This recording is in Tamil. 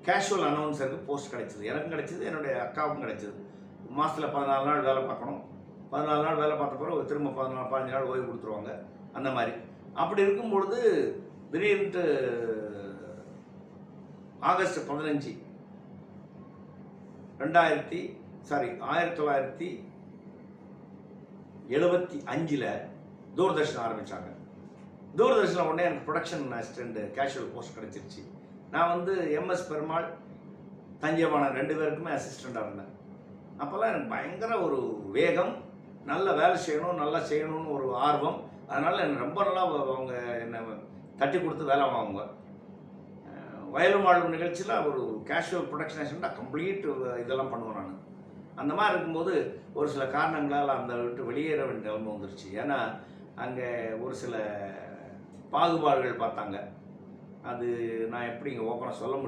கேஷுவல் அனௌன்சருக்கு போஸ்ட் கிடைச்சிது. எனக்கும் கிடைச்சிது, என்னுடைய அக்காவுக்கும் கிடைச்சிது. மாதத்தில் 14 நாள் வேலை பார்க்கணும். 14 நாள் வேலை பார்த்த பிறகு திரும்ப 15 நாள் ஓய்வு கொடுத்துருவாங்க. அந்த மாதிரி. அப்படி இருக்கும் பொழுது திடீர்னுட்டு ஆகஸ்ட் 15 1975 தூர்தர்ஷன் ஆரம்பித்தாங்க. தூர்தர்ஷனில் உடனே எனக்கு ப்ரொடக்ஷன் அசிஸ்டண்ட் கேஷுவல் போஸ்ட் கிடச்சிருச்சு. நான் வந்து எம்எஸ் பெருமாள், தஞ்சைவாணன் 2 பேருக்குமே அசிஸ்டண்ட்டாக இருந்தேன். அப்போல்லாம் எனக்கு பயங்கர ஒரு வேகம், நல்ல வேலை செய்யணும், நல்லா செய்யணும்னு ஒரு ஆர்வம். அதனால் என்னை ரொம்ப நல்லா அவங்க என்னை தட்டி கொடுத்து வேலை வாங்குவாங்க. வயலும் வாழும் நிகழ்ச்சியில் ஒரு கேஷுவல் ப்ரொடக்ஷன் அசிஸ்டண்ட்டாக கம்ப்ளீட் இதெல்லாம் பண்ணுவேன் நான். அந்த மாதிரி இருக்கும்போது ஒரு சில காரணங்களால் அந்த விட்டு வெளியேற வேண்டிய நிலைமை வந்துருச்சு. ஏன்னா அங்கே ஒரு சில பாகுபாடுகள் பார்த்தாங்க. அது நான் எப்படி இங்கே ஓப்பனாக சொல்ல முடியும்.